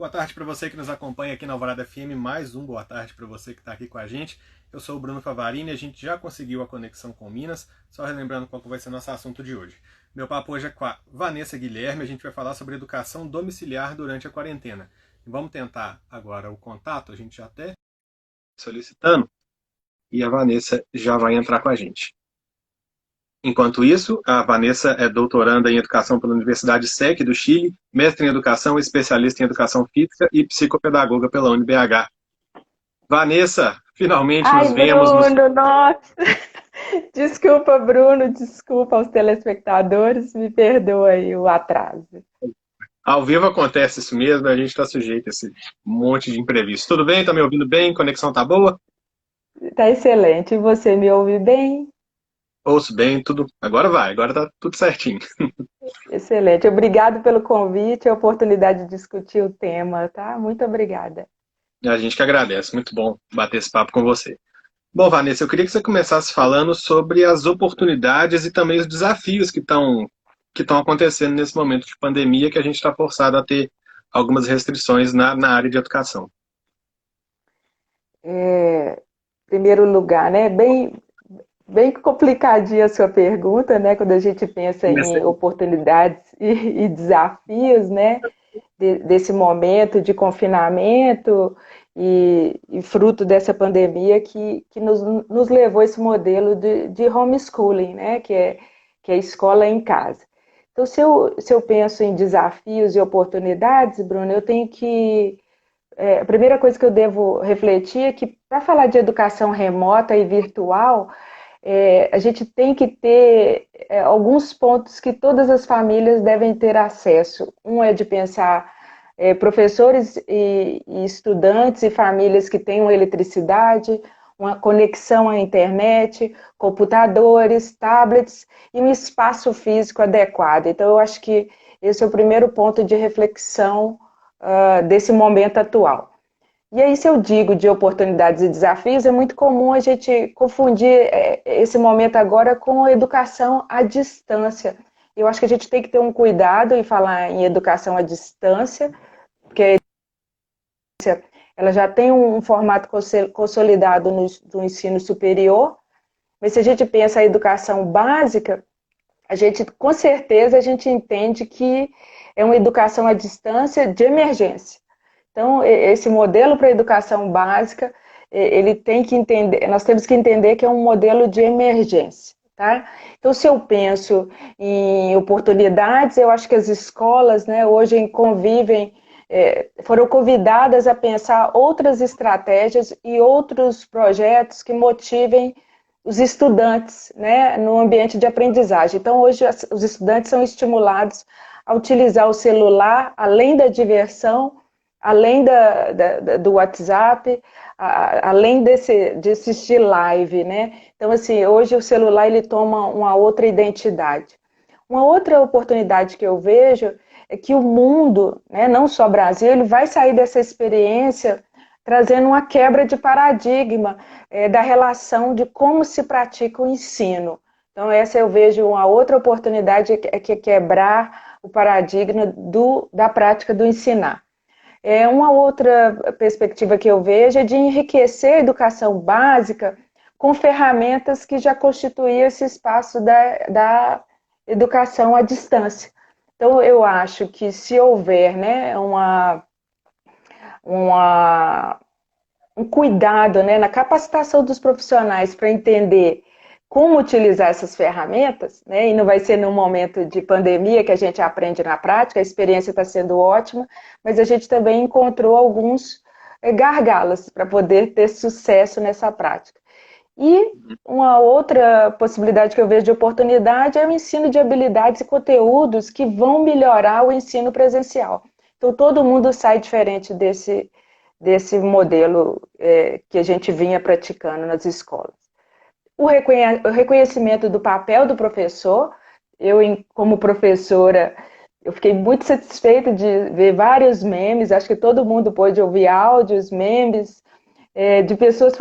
Boa tarde para você que nos acompanha aqui na Alvorada FM, mais um boa tarde para você que está aqui com a gente. Eu sou o Bruno Favarini, a gente já conseguiu a conexão com Minas, só relembrando qual que vai ser nosso assunto de hoje. Meu papo hoje é com a Vanessa Guilherme, a gente vai falar sobre educação domiciliar durante a quarentena. E vamos tentar agora o contato, a gente já até solicitando, e a Vanessa já vai entrar com a gente. Enquanto isso, a Vanessa é doutoranda em Educação pela Universidade SEC do Chile, mestre em Educação, especialista em Educação Física e psicopedagoga pela UniBH. Vanessa, finalmente Ai, nos vemos. Bruno, nossa! Desculpa, Bruno, desculpa aos telespectadores, me perdoa aí o atraso. Ao vivo acontece isso mesmo, a gente está sujeito a esse monte de imprevisto. Tudo bem? Tá me ouvindo bem? Conexão tá boa? Tá excelente. E você me ouve bem? Ouço bem, tudo. Agora vai, agora tá tudo certinho. Excelente. Obrigado pelo convite e a oportunidade de discutir o tema, tá? Muito obrigada. A gente que agradece, muito bom bater esse papo com você. Bom, Vanessa, eu queria que você começasse falando sobre as oportunidades e também os desafios que estão acontecendo nesse momento de pandemia, que a gente está forçado a ter algumas restrições na área de educação. Em primeiro lugar, né? Bem complicadinha a sua pergunta, né? Quando a gente pensa em Comecei. oportunidades e desafios, né? Desse momento de confinamento e fruto dessa pandemia que nos levou a esse modelo de homeschooling, né? Que é escola em casa. Então, se eu penso em desafios e oportunidades, Bruno, eu tenho que. A primeira coisa que eu devo refletir é que, para falar de educação remota e virtual, a gente tem que ter alguns pontos que todas as famílias devem ter acesso. Um é de pensar professores e estudantes e famílias que tenham eletricidade, uma conexão à internet, computadores, tablets e um espaço físico adequado. Então, eu acho que esse é o primeiro ponto de reflexão desse momento atual. E aí, se eu digo de oportunidades e desafios, é muito comum a gente confundir esse momento agora com educação à distância. Eu acho que a gente tem que ter um cuidado em falar em educação à distância, porque ela já tem um formato consolidado no ensino superior, mas se a gente pensa a educação básica, com certeza, a gente entende que é uma educação à distância de emergência. Então, esse modelo para a educação básica, ele tem que entender, nós temos que entender que é um modelo de emergência, tá? Então, se eu penso em oportunidades, eu acho que as escolas, né, hoje convivem, foram convidadas a pensar outras estratégias e outros projetos que motivem os estudantes, né, no ambiente de aprendizagem. Então, hoje, os estudantes são estimulados a utilizar o celular, além da diversão, além do WhatsApp, além de assistir live, né? Então, assim, hoje o celular ele toma uma outra identidade. Uma outra oportunidade que eu vejo é que o mundo, né, não só o Brasil, ele vai sair dessa experiência trazendo uma quebra de paradigma da relação de como se pratica o ensino. Então, essa eu vejo uma outra oportunidade, que é quebrar o paradigma da prática do ensinar. Uma outra perspectiva que eu vejo é de enriquecer a educação básica com ferramentas que já constituíam esse espaço da educação à distância. Então, eu acho que se houver, né, uma, um cuidado, né, na capacitação dos profissionais para entender como utilizar essas ferramentas, né, e não vai ser num momento de pandemia que a gente aprende na prática, a experiência está sendo ótima, mas a gente também encontrou alguns gargalos para poder ter sucesso nessa prática. E uma outra possibilidade que eu vejo de oportunidade é o ensino de habilidades e conteúdos que vão melhorar o ensino presencial. Então, todo mundo sai diferente desse modelo que a gente vinha praticando nas escolas. O reconhecimento do papel do professor, como professora, eu fiquei muito satisfeita de ver vários memes, acho que todo mundo pôde ouvir áudios, memes, de pessoas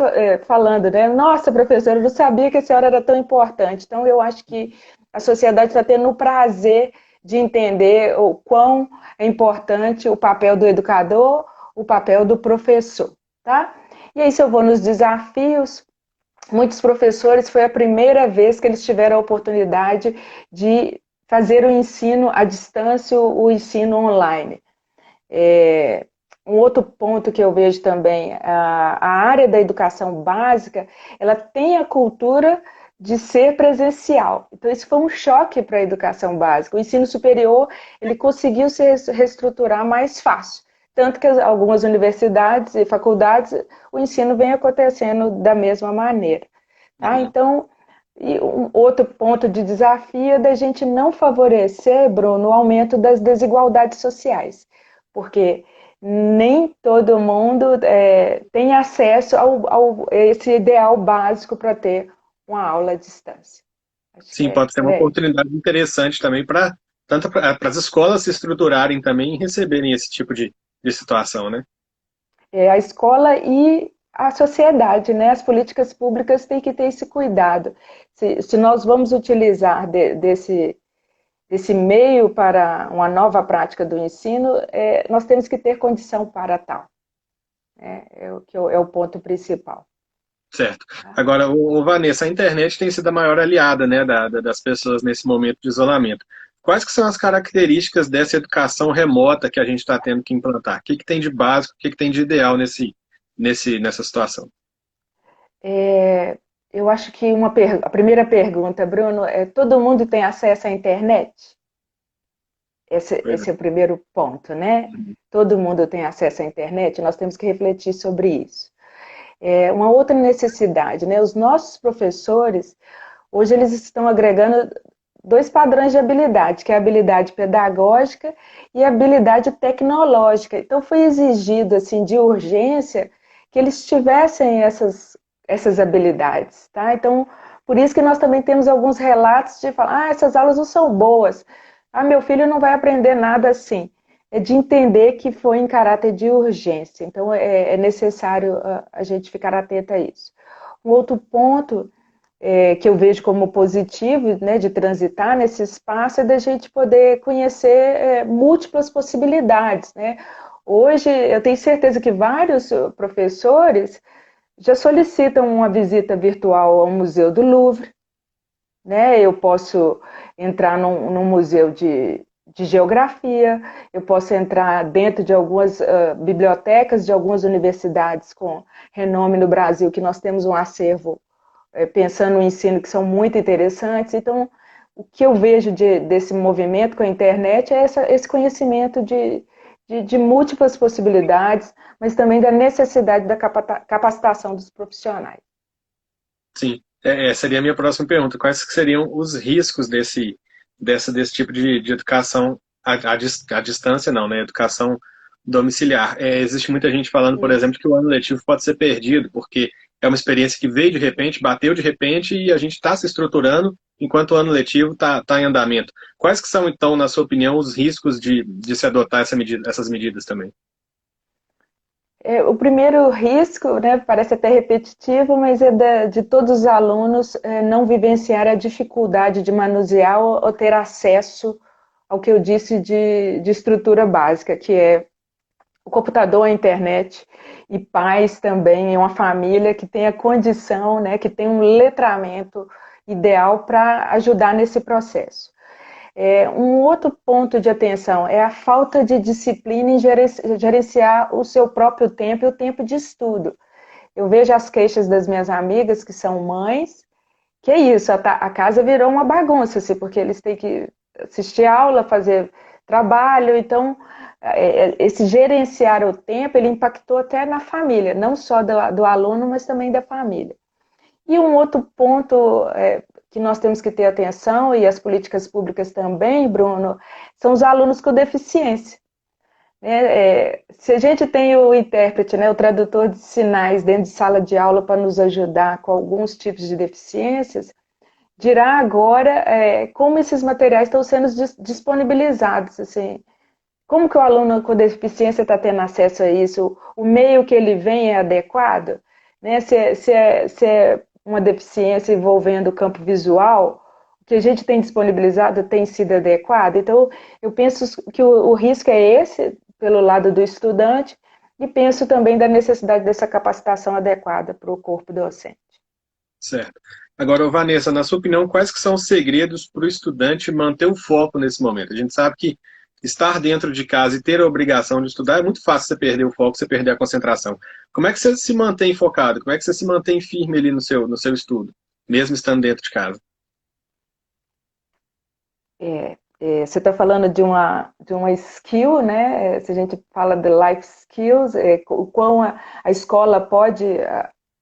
falando, né? Nossa, professora, eu não sabia que a senhora era tão importante. Então, eu acho que a sociedade está tendo o prazer de entender o quão é importante o papel do educador, o papel do professor, tá? E aí, se eu vou nos desafios, muitos professores, foi a primeira vez que eles tiveram a oportunidade de fazer o ensino à distância, o ensino online. Um outro ponto que eu vejo também, a área da educação básica, ela tem a cultura de ser presencial. Então, isso foi um choque para a educação básica. O ensino superior, ele conseguiu se reestruturar mais fácil. Tanto que algumas universidades e faculdades, o ensino vem acontecendo da mesma maneira. Tá? Uhum. Então, e um outro ponto de desafio é da gente não favorecer, Bruno, o aumento das desigualdades sociais. Porque nem todo mundo tem acesso a esse ideal básico para ter uma aula à distância. Acho que Sim, é pode ser por uma aí. oportunidade interessante também para tanto para as escolas se estruturarem também e receberem esse tipo de situação, né? A escola e a sociedade, né? As políticas públicas têm que ter esse cuidado. Se nós vamos utilizar desse meio para uma nova prática do ensino, nós temos que ter condição para tal. É o ponto principal. Certo. Agora, Vanessa, a internet tem sido a maior aliada, né, das pessoas nesse momento de isolamento. Quais que são as características dessa educação remota que a gente está tendo que implantar? O que, que tem de básico, o que, que tem de ideal nessa situação? É, eu acho que a primeira pergunta, Bruno, todo mundo tem acesso à internet? Pois Esse é o primeiro ponto, né? Todo mundo tem acesso à internet, nós temos que refletir sobre isso. Uma outra necessidade, né? Os nossos professores, hoje eles estão agregando dois padrões de habilidade, que é a habilidade pedagógica e a habilidade tecnológica. Então foi exigido assim de urgência que eles tivessem essas habilidades, tá? Então por isso que nós também temos alguns relatos de falar, essas aulas não são boas, meu filho não vai aprender nada assim. É de entender que foi em caráter de urgência. Então é necessário a gente ficar atento a isso. Um outro ponto que eu vejo como positivo, né, de transitar nesse espaço, é da gente poder conhecer múltiplas possibilidades, né? Hoje, eu tenho certeza que vários professores já solicitam uma visita virtual ao Museu do Louvre, né? Eu posso entrar num museu de geografia, eu posso entrar dentro de algumas bibliotecas de algumas universidades com renome no Brasil, que nós temos um acervo pensando no ensino que são muito interessantes. Então, o que eu vejo desse movimento com a internet é esse conhecimento de múltiplas possibilidades, mas também da necessidade da capacitação dos profissionais. Sim, seria a minha próxima pergunta. Quais que seriam os riscos desse tipo de educação à distância, não, né? Educação domiciliar. Existe muita gente falando, por Isso. exemplo, que o ano letivo pode ser perdido, porque é uma experiência que veio de repente, bateu de repente e a gente está se estruturando enquanto o ano letivo está em andamento. Quais que são, então, na sua opinião, os riscos de se adotar essas medidas também? O primeiro risco, né, parece até repetitivo, mas de todos os alunos não vivenciar a dificuldade de manusear ou ter acesso ao que eu disse de estrutura básica, que é o computador, a internet, e pais também, uma família que tenha condição, né, que tenha um letramento ideal para ajudar nesse processo. Um outro ponto de atenção é a falta de disciplina em gerenciar o seu próprio tempo e o tempo de estudo. Eu vejo as queixas das minhas amigas que são mães, que é isso, a casa virou uma bagunça, assim, porque eles têm que assistir aula, fazer trabalho, então esse gerenciar o tempo, ele impactou até na família, não só do aluno, mas também da família. E um outro ponto que nós temos que ter atenção, e as políticas públicas também, Bruno, são os alunos com deficiência. Se a gente tem o intérprete, né, o tradutor de sinais dentro de sala de aula para nos ajudar com alguns tipos de deficiências, dirá agora como esses materiais estão sendo disponibilizados, assim, como que o aluno com deficiência está tendo acesso a isso, o meio que ele vem é adequado, né? Se é uma deficiência envolvendo o campo visual, o que a gente tem disponibilizado tem sido adequada? Então, eu penso que o risco é esse, pelo lado do estudante, e penso também da necessidade dessa capacitação adequada para o corpo docente. Certo. Agora, Vanessa, na sua opinião, quais que são os segredos para o estudante manter o foco nesse momento? A gente sabe que estar dentro de casa e ter a obrigação de estudar é muito fácil você perder o foco, você perder a concentração. Como é que você se mantém focado? Como é que você se mantém firme ali no seu estudo, mesmo estando dentro de casa? Você está falando de uma skill, né? Se a gente fala de life skills, o quão a escola pode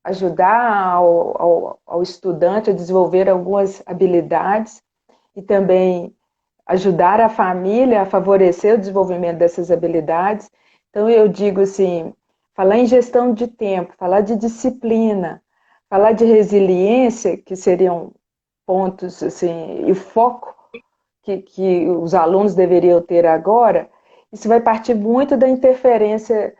ajudar ao estudante a desenvolver algumas habilidades e também ajudar a família a favorecer o desenvolvimento dessas habilidades. Então, eu digo assim, falar em gestão de tempo, falar de disciplina, falar de resiliência, que seriam pontos, assim, e o foco que os alunos deveriam ter agora, isso vai partir muito da interferência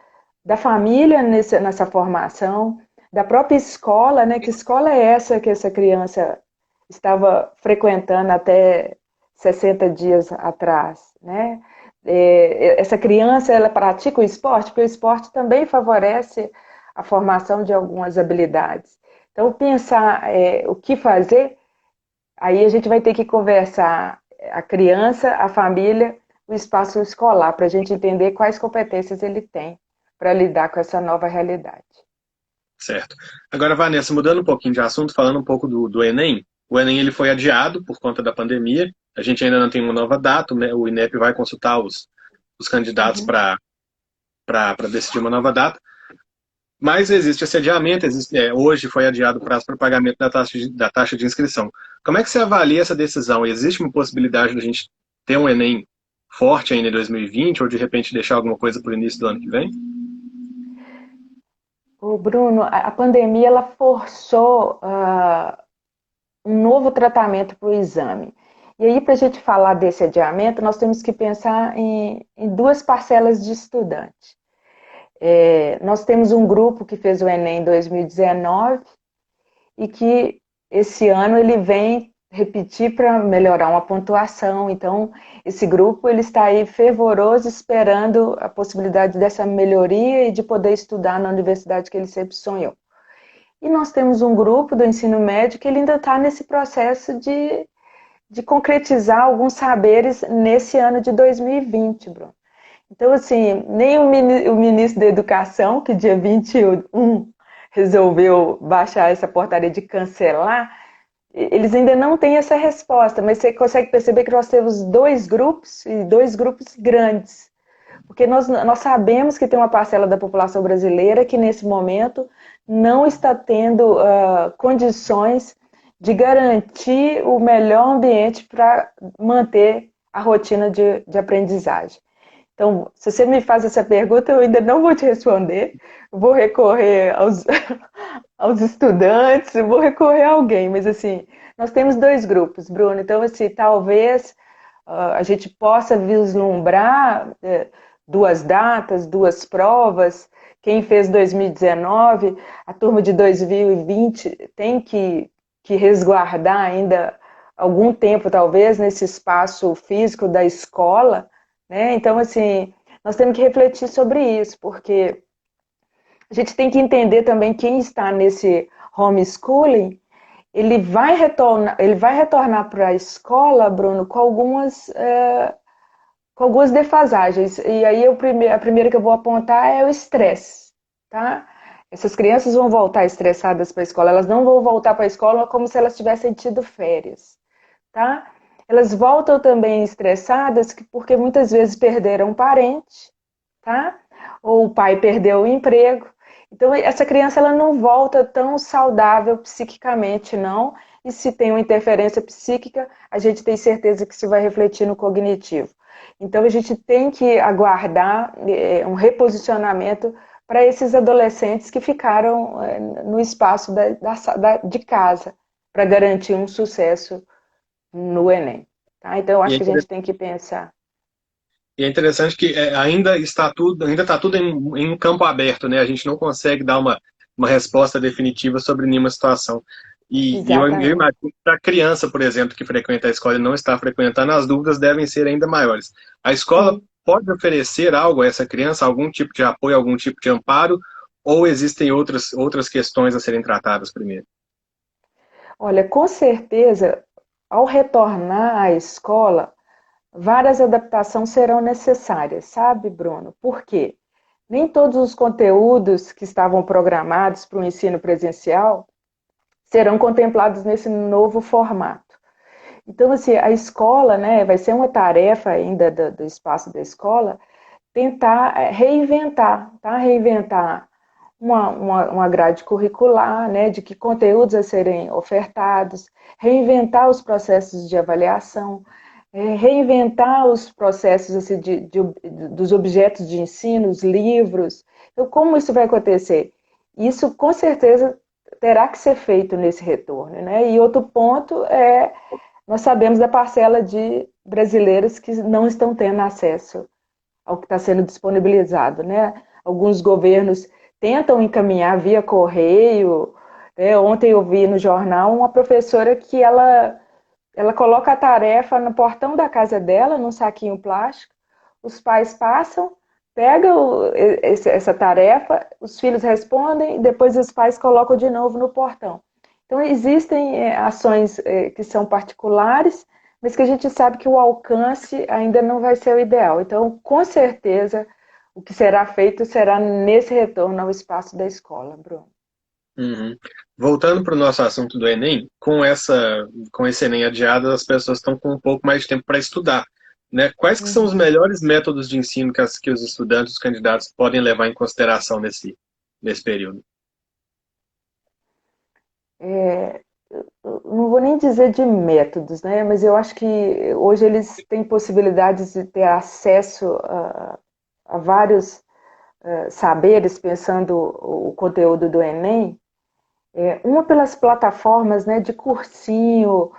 da família nessa formação, da própria escola, né? Que escola é essa que essa criança estava frequentando até 60 dias atrás, né? Essa criança, ela pratica o esporte, porque o esporte também favorece a formação de algumas habilidades. Então, pensar o que fazer, aí a gente vai ter que conversar a criança, a família, o espaço escolar, para a gente entender quais competências ele tem para lidar com essa nova realidade. Certo. Agora, Vanessa, mudando um pouquinho de assunto, falando um pouco do Enem. O Enem ele foi adiado por conta da pandemia. A gente ainda não tem uma nova data, né? O INEP vai consultar os candidatos Uhum. para decidir uma nova data. Mas existe esse adiamento, hoje foi adiado o prazo para pagamento da taxa de inscrição. Como é que você avalia essa decisão? Existe uma possibilidade de a gente ter um Enem forte ainda em 2020 ou de repente deixar alguma coisa para o início do ano que vem? O Bruno, a pandemia ela forçou um novo tratamento para o exame. E aí, para a gente falar desse adiamento, nós temos que pensar em duas parcelas de estudantes. Nós temos um grupo que fez o Enem em 2019 e que esse ano ele vem repetir para melhorar uma pontuação. Então, esse grupo ele está aí fervoroso esperando a possibilidade dessa melhoria e de poder estudar na universidade que ele sempre sonhou. E nós temos um grupo do ensino médio que ele ainda está nesse processo de concretizar alguns saberes nesse ano de 2020, Bruno. Então, assim, nem o ministro da Educação, que dia 21 resolveu baixar essa portaria de cancelar, eles ainda não têm essa resposta, mas você consegue perceber que nós temos dois grupos, e dois grupos grandes. Porque nós sabemos que tem uma parcela da população brasileira que, nesse momento, não está tendo condições de garantir o melhor ambiente para manter a rotina de aprendizagem. Então, se você me faz essa pergunta, eu ainda não vou te responder. Vou recorrer aos estudantes, vou recorrer a alguém. Mas, assim, nós temos dois grupos, Bruno. Então, assim, talvez a gente possa vislumbrar duas datas, duas provas. Quem fez 2019, a turma de 2020 tem que resguardar ainda algum tempo, talvez, nesse espaço físico da escola, né? Então, assim, nós temos que refletir sobre isso, porque a gente tem que entender também quem está nesse homeschooling, ele vai retornar para a escola, Bruno, com algumas defasagens. E aí a primeira que eu vou apontar é o estresse, tá? Essas crianças vão voltar estressadas para a escola, elas não vão voltar para a escola como se elas tivessem tido férias, tá? Elas voltam também estressadas porque muitas vezes perderam um parente, tá? Ou o pai perdeu o emprego. Então, essa criança ela não volta tão saudável psiquicamente, não. E se tem uma interferência psíquica, a gente tem certeza que isso vai refletir no cognitivo. Então, a gente tem que aguardar um reposicionamento para esses adolescentes que ficaram no espaço de casa, para garantir um sucesso no Enem. Tá? Então, eu E acho é que a gente tem que pensar. E é interessante que ainda está tudo em um campo aberto, né? A gente não consegue dar uma resposta definitiva sobre nenhuma situação. E eu Exatamente. imagino que para a criança, por exemplo, que frequenta a escola e não está frequentando, as dúvidas devem ser ainda maiores. A escola Sim. pode oferecer algo a essa criança, algum tipo de apoio, algum tipo de amparo, ou existem outras questões a serem tratadas primeiro? Olha, com certeza, ao retornar à escola, várias adaptações serão necessárias, sabe, Bruno? Por quê? Nem todos os conteúdos que estavam programados para o ensino presencial serão contemplados nesse novo formato. Então, assim, a escola, né, vai ser uma tarefa ainda do espaço da escola tentar reinventar, tá? Reinventar uma grade curricular, né, de que conteúdos a serem ofertados, reinventar os processos de avaliação, reinventar os processos assim, dos objetos de ensino, os livros. Então, como isso vai acontecer? Isso, com certeza, terá que ser feito nesse retorno. Né? E outro ponto é, nós sabemos da parcela de brasileiros que não estão tendo acesso ao que está sendo disponibilizado. Né? Alguns governos tentam encaminhar via correio. Né? Ontem eu vi no jornal uma professora que ela coloca a tarefa no portão da casa dela, num saquinho plástico. Os pais passam, pegam essa tarefa, os filhos respondem, depois os pais colocam de novo no portão. Então, existem ações que são particulares, mas que a gente sabe que o alcance ainda não vai ser o ideal. Então, com certeza, o que será feito será nesse retorno ao espaço da escola, Bruno. Uhum. Voltando para o nosso assunto do Enem, com esse Enem adiado, as pessoas estão com um pouco mais de tempo para estudar, né? Quais que são os Uhum. melhores métodos de ensino que os estudantes, os candidatos podem levar em consideração nesse período? É, não vou nem dizer de métodos, né? Mas eu acho que hoje eles têm possibilidades de ter acesso a vários saberes, pensando o conteúdo do Enem. Uma pelas plataformas, né, de cursinho,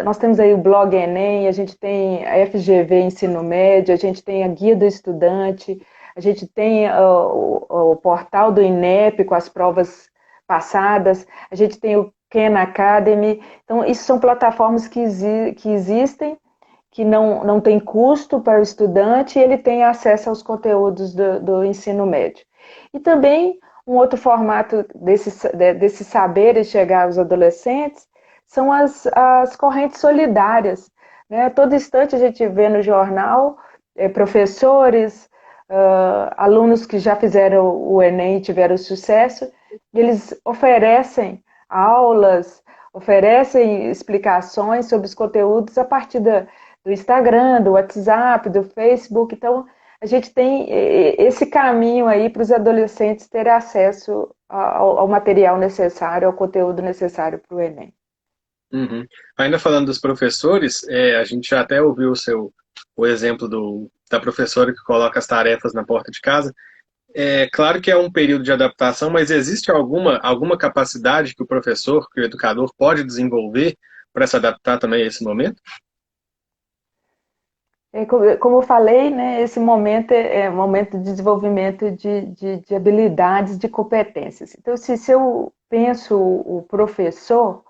nós temos aí o blog Enem, a gente tem a FGV Ensino Médio, a gente tem a Guia do Estudante, a gente tem o portal do INEP com as provas passadas, a gente tem o Khan Academy. Então, isso são plataformas que existem, que não tem custo para o estudante e ele tem acesso aos conteúdos do ensino médio. E também um outro formato desse saber chegar aos adolescentes são as correntes solidárias. Né? Todo instante a gente vê no jornal professores, alunos que já fizeram o Enem e tiveram sucesso, e eles oferecem aulas, oferecem explicações sobre os conteúdos a partir do Instagram, do WhatsApp, do Facebook. Então, a gente tem esse caminho aí para os adolescentes terem acesso ao material necessário, ao conteúdo necessário para o Enem. Uhum. Ainda falando dos professores, a gente já até ouviu o exemplo da professora que coloca as tarefas na porta de casa. É claro que é um período de adaptação, mas existe alguma capacidade que o professor, que o educador pode desenvolver para se adaptar também a esse momento? Como eu falei, né, esse momento é um momento de desenvolvimento de habilidades, de competências. Então, se eu penso o professor,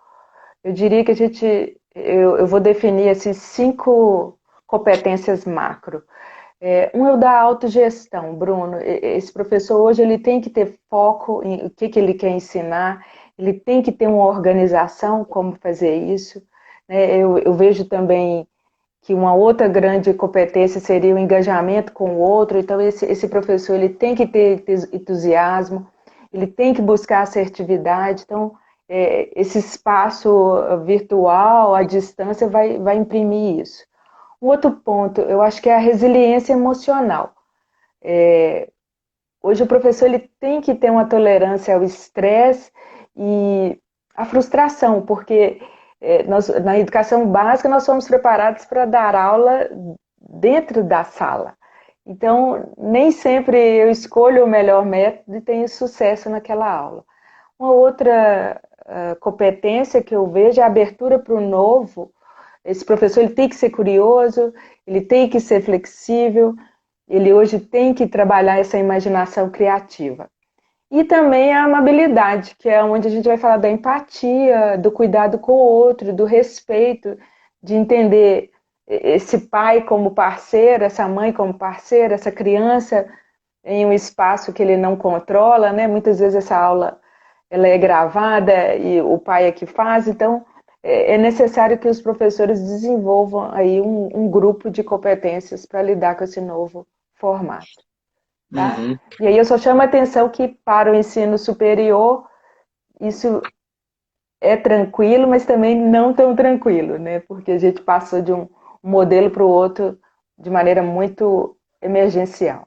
eu diria que eu vou definir esses 5 competências macro. Um é o da autogestão, Bruno. Esse professor hoje ele tem que ter foco em o que ele quer ensinar, ele tem que ter uma organização como fazer isso. Né? Eu vejo também que uma outra grande competência seria o engajamento com o outro. Então esse professor ele tem que ter entusiasmo, ele tem que buscar assertividade. Então esse espaço virtual, à distância, vai imprimir isso. Um outro ponto, eu acho que é a resiliência emocional. Hoje o professor ele tem que ter uma tolerância ao estresse e à frustração, porque na educação básica nós somos preparados para dar aula dentro da sala. Então, nem sempre eu escolho o melhor método e tenho sucesso naquela aula. Uma outra competência que eu vejo é a abertura para o novo. Esse professor ele tem que ser curioso, ele tem que ser flexível, ele hoje tem que trabalhar essa imaginação criativa. E também a amabilidade, que é onde a gente vai falar da empatia, do cuidado com o outro, do respeito, de entender esse pai como parceiro, essa mãe como parceira, essa criança em um espaço que ele não controla, né? Muitas vezes essa aula ela é gravada e o pai é que faz, então é necessário que os professores desenvolvam aí um grupo de competências para lidar com esse novo formato. Tá? Uhum. E aí eu só chamo a atenção que para o ensino superior isso é tranquilo, mas também não tão tranquilo, né? Porque a gente passou de um modelo para o outro de maneira muito emergencial.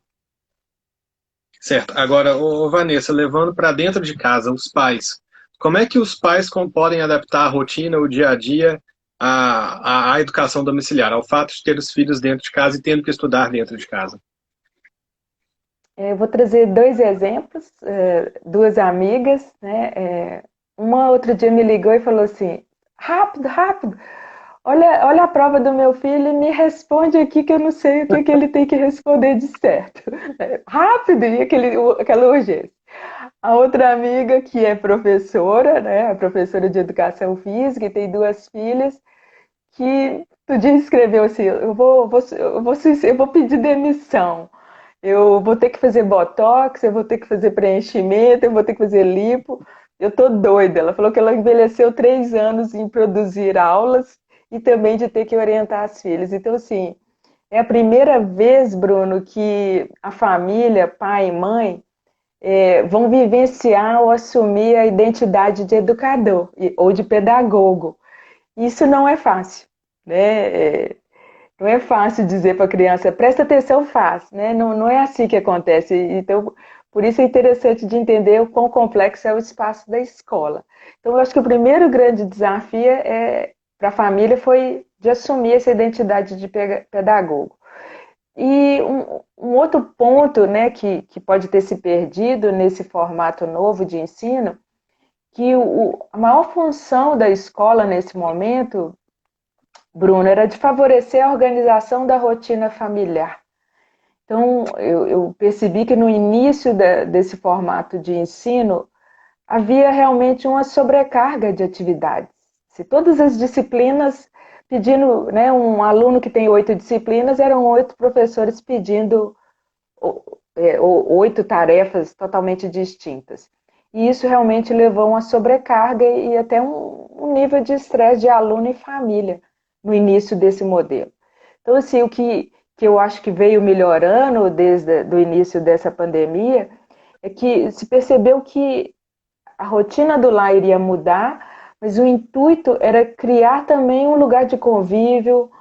Certo. Agora, Vanessa, levando para dentro de casa os pais, como é que os pais podem adaptar a rotina, o dia a dia, à educação domiciliar, ao fato de ter os filhos dentro de casa e tendo que estudar dentro de casa? Eu vou trazer dois exemplos, duas amigas, né? Uma outro dia me ligou e falou assim: rápido, rápido, olha a prova do meu filho e me responde aqui que eu não sei o que, que ele tem que responder de certo. Rápido, e aquela urgência. A outra amiga, que é professora, né? Professora de educação física, e tem duas filhas, que tu dia escreveu assim: eu vou pedir demissão. Eu vou ter que fazer botox, eu vou ter que fazer preenchimento, eu vou ter que fazer lipo. Eu tô doida. Ela falou que ela envelheceu 3 anos em produzir aulas e também de ter que orientar as filhas. Então, assim, é a primeira vez, Bruno, que a família, pai e mãe, vão vivenciar ou assumir a identidade de educador ou de pedagogo. Isso não é fácil, né? Não é fácil dizer para a criança, presta atenção, faz, né? Não, não é assim que acontece. Então, por isso é interessante de entender o quão complexo é o espaço da escola. Então, eu acho que o primeiro grande desafio para a família foi de assumir essa identidade de pedagogo. E um outro ponto, né, que pode ter se perdido nesse formato novo de ensino, que a maior função da escola nesse momento, Bruno, era de favorecer a organização da rotina familiar. Então, eu percebi que no início desse formato de ensino havia realmente uma sobrecarga de atividades. Se todas as disciplinas pedindo, né, um aluno que tem 8 disciplinas, eram 8 professores pedindo 8 tarefas totalmente distintas. E isso realmente levou a uma sobrecarga e até um nível de estresse de aluno e família no início desse modelo. Então, assim, que eu acho que veio melhorando desde o início dessa pandemia é que se percebeu que a rotina do lar iria mudar, mas o intuito era criar também um lugar de convívio,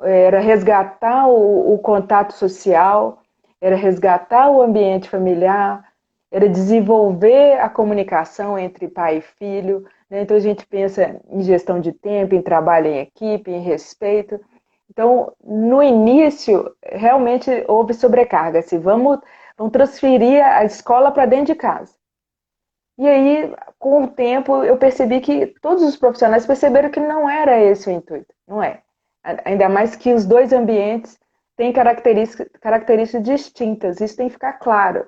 era resgatar o contato social, era resgatar o ambiente familiar, era desenvolver a comunicação entre pai e filho, né? Então a gente pensa em gestão de tempo, em trabalho em equipe, em respeito. Então, no início, realmente houve sobrecarga. Assim, vamos transferir a escola para dentro de casa. E aí, com o tempo, eu percebi que todos os profissionais perceberam que não era esse o intuito. Não é. Ainda mais que os dois ambientes têm características distintas. Isso tem que ficar claro.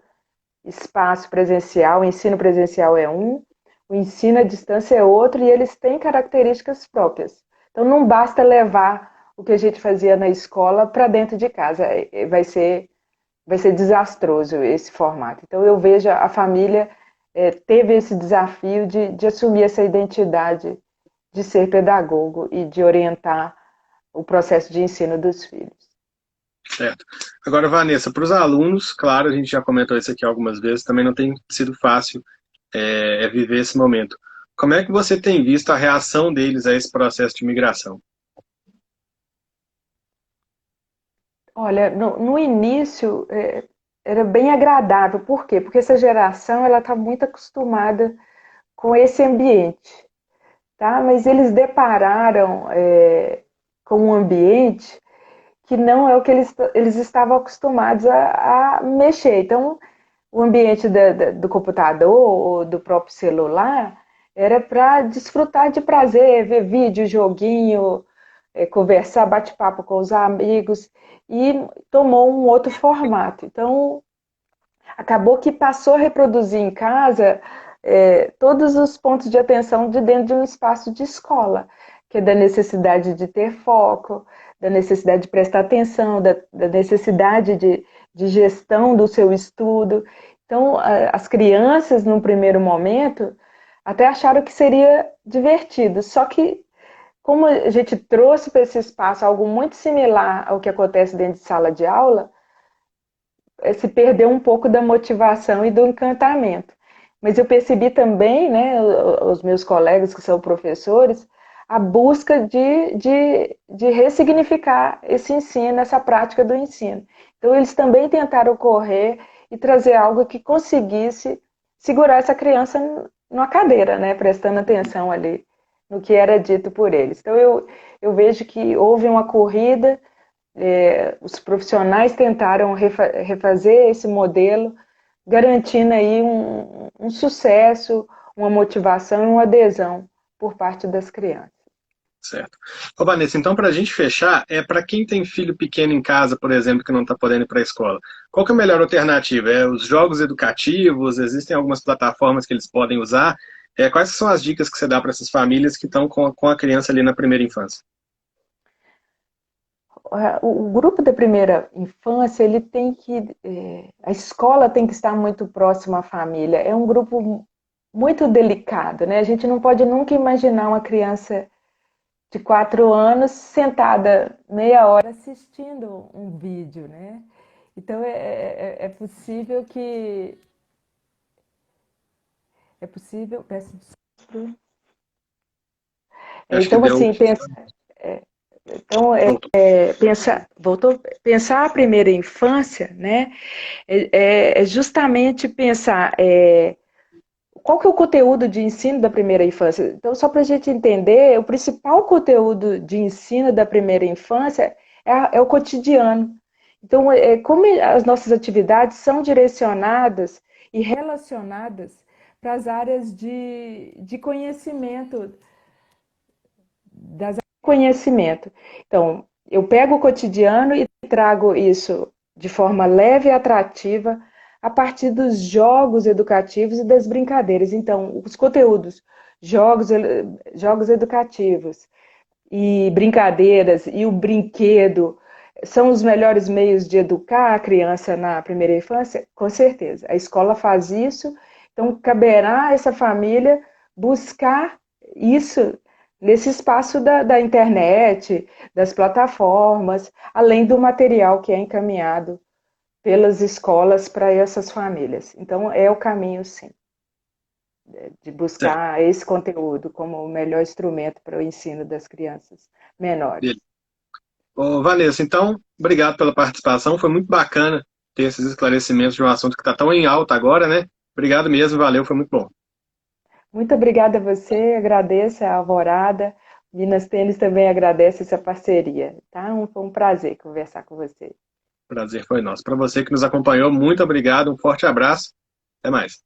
Espaço presencial, o ensino presencial é um, o ensino à distância é outro, e eles têm características próprias. Então, não basta levar o que a gente fazia na escola para dentro de casa. Vai ser desastroso esse formato. Então, eu vejo a família teve esse desafio de assumir essa identidade de ser pedagogo e de orientar o processo de ensino dos filhos. Certo. Agora, Vanessa, para os alunos, claro, a gente já comentou isso aqui algumas vezes, também não tem sido fácil viver esse momento. Como é que você tem visto a reação deles a esse processo de migração? Olha, no início era bem agradável. Por quê? Porque essa geração ela está muito acostumada com esse ambiente, tá? Mas eles depararam com um ambiente que não é o que eles estavam acostumados a mexer. Então, o ambiente do computador ou do próprio celular era para desfrutar de prazer, ver vídeo, joguinho, conversar, bate-papo com os amigos, e tomou um outro formato. Então, acabou que passou a reproduzir em casa todos os pontos de atenção de dentro de um espaço de escola, que é da necessidade de ter foco, da necessidade de prestar atenção, da necessidade de gestão do seu estudo. Então, as crianças, num primeiro momento, até acharam que seria divertido, só que como a gente trouxe para esse espaço algo muito similar ao que acontece dentro de sala de aula, se perdeu um pouco da motivação e do encantamento. Mas eu percebi também, né, os meus colegas que são professores, a busca de ressignificar esse ensino, essa prática do ensino. Então, eles também tentaram correr e trazer algo que conseguisse segurar essa criança numa cadeira, né, prestando atenção ali no que era dito por eles. Então, eu vejo que houve uma corrida, os profissionais tentaram refazer esse modelo, garantindo aí um sucesso, uma motivação e uma adesão por parte das crianças. Certo. Ô, Vanessa, então para a gente fechar, para quem tem filho pequeno em casa, por exemplo, que não está podendo ir para a escola, qual que é a melhor alternativa? Os jogos educativos? Existem algumas plataformas que eles podem usar? Quais são as dicas que você dá para essas famílias que estão com a criança ali na primeira infância? O grupo da primeira infância, ele tem que, a escola tem que estar muito próxima à família. É um grupo muito delicado, né? A gente não pode nunca imaginar uma criança de 4 anos sentada meia hora assistindo um vídeo, né? Então é possível que peço desculpa. Acho que Então deu. assim então pensar a primeira infância, né? É justamente pensar qual que é o conteúdo de ensino da primeira infância? Então, só para a gente entender, o principal conteúdo de ensino da primeira infância é o cotidiano. Então, como as nossas atividades são direcionadas e relacionadas para as áreas de conhecimento, conhecimento. Então, eu pego o cotidiano e trago isso de forma leve e atrativa a partir dos jogos educativos e das brincadeiras. Então, os conteúdos, jogos educativos e brincadeiras e o brinquedo são os melhores meios de educar a criança na primeira infância? Com certeza. A escola faz isso, então caberá a essa família buscar isso nesse espaço da internet, das plataformas, além do material que é encaminhado pelas escolas para essas famílias. Então, é o caminho, sim, de buscar esse conteúdo como o melhor instrumento para o ensino das crianças menores. Ô, Vanessa, então, obrigado pela participação. Foi muito bacana ter esses esclarecimentos de um assunto que está tão em alta agora, né? Obrigado mesmo, valeu, foi muito bom. Muito obrigada a você, agradeço a Alvorada. Minas Tênis também agradece essa parceria, tá? Foi um prazer conversar com você. Prazer foi nosso. Para você que nos acompanhou, muito obrigado, um forte abraço. Até mais.